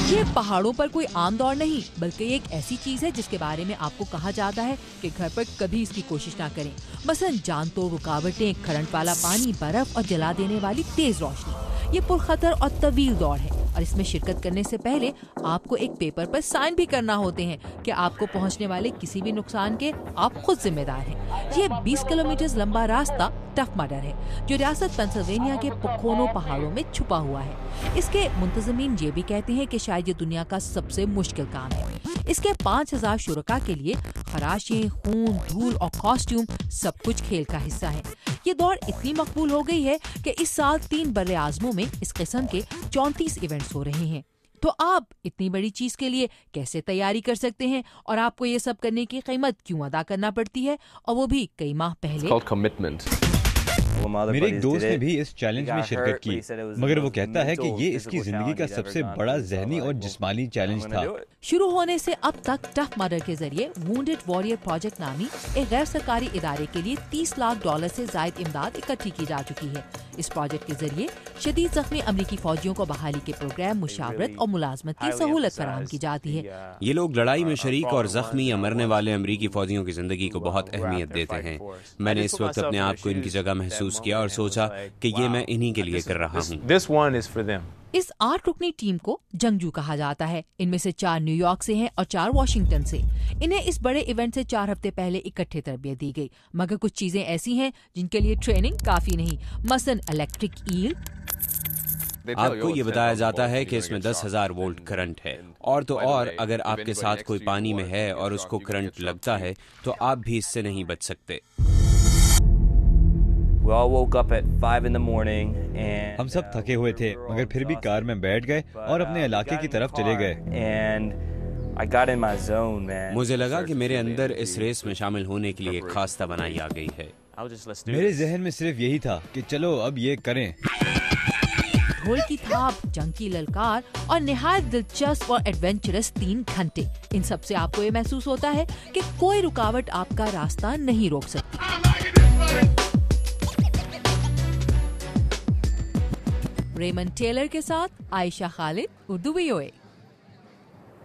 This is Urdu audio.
یہ پہاڑوں پر کوئی عام دور نہیں بلکہ ایک ایسی چیز ہے جس کے بارے میں آپ کو کہا جاتا ہے کہ گھر پر کبھی اس کی کوشش نہ کریں. مثلا جان توڑ رکاوٹیں، کرنٹ والا پانی، برف اور جلا دینے والی تیز روشنی. یہ پرخطر اور طویل دوڑ ہے اور اس میں شرکت کرنے سے پہلے آپ کو ایک پیپر پر سائن بھی کرنا ہوتے ہیں کہ آپ کو پہنچنے والے کسی بھی نقصان کے آپ خود ذمہ دار ہیں. یہ 20 کلومیٹر لمبا راستہ ٹف مڈر ہے جو ریاست پینسلوینیا کے پکونو پہاڑوں میں چھپا ہوا ہے. اس کے منتظمین یہ بھی کہتے ہیں کہ شاید یہ دنیا کا سب سے مشکل کام ہے. اس کے 5000 شرکاء کے لیے خراشیں، خون، دھول اور کاسٹیوم سب کچھ کھیل کا حصہ ہے. یہ دوڑ اتنی مقبول ہو گئی ہے کہ اس سال 3 بر اعظموں میں اس قسم کے 34 ایونٹس ہو رہے ہیں. تو آپ اتنی بڑی چیز کے لیے کیسے تیاری کر سکتے ہیں اور آپ کو یہ سب کرنے کی قیمت کیوں ادا کرنا پڑتی ہے اور وہ بھی کئی ماہ پہلے؟ میرے ایک دوست نے بھی اس چیلنج میں شرکت کی مگر وہ کہتا ہے کہ یہ اس کی زندگی کا سب سے بڑا ذہنی اور جسمانی چیلنج تھا. شروع ہونے سے اب تک ٹف مڈر کے ذریعے وونڈڈ واریر پروجیکٹ نامی ایک غیر سرکاری ادارے کے لیے $30 لاکھ سے زائد امداد اکٹھی کی جا چکی ہے. اس پروجیکٹ کے ذریعے شدید زخمی امریکی فوجیوں کو بحالی کے پروگرام، مشاورت اور ملازمت کی سہولت فراہم کی جاتی ہے. یہ لوگ لڑائی میں شریک اور زخمی یا مرنے والے امریکی فوجیوں کی زندگی کو بہت اہمیت دیتے ہیں. میں نے اس وقت اپنے آپ کو ان کی جگہ محسوس کیا اور سوچا کہ یہ میں انہی کے لیے کر رہا ہوں. اس 8 رکنی ٹیم کو جنگجو کہا جاتا ہے. ان میں سے 4 نیو یارک سے ہیں اور 4 واشنگٹن سے. انہیں اس بڑے ایونٹ سے 4 ہفتے پہلے اکٹھے تربیت دی گئی مگر کچھ چیزیں ایسی ہیں جن کے لیے ٹریننگ کافی نہیں. مثلاً الیکٹرک ایل. آپ کو یہ بتایا جاتا ہے کہ اس میں 10,000 وولٹ کرنٹ ہے اور تو اور اگر آپ کے ساتھ کوئی پانی میں ہے اور اس کو کرنٹ لگتا ہے تو آپ بھی اس سے نہیں بچ سکتے. ہم سب تھکے ہوئے تھے مگر پھر بھی کار میں بیٹھ گئے اور اپنے علاقے کی طرف چلے گئے. مجھے لگا کہ میرے اندر اس ریس میں شامل ہونے کے لیے ایک خاص توانائی آ گئی ہے. میرے ذہن میں صرف یہی تھا کہ چلو اب یہ کریں. ڈھول کی تھاپ، جنگ کی للکار اور نہایت دلچسپ اور ایڈونچرس 3 گھنٹے. ان سب سے آپ کو یہ محسوس ہوتا ہے کہ کوئی رکاوٹ آپ کا راستہ نہیں روک سکتی. ریمن ٹیلر کے ساتھ عائشہ خالد، اردو VOA.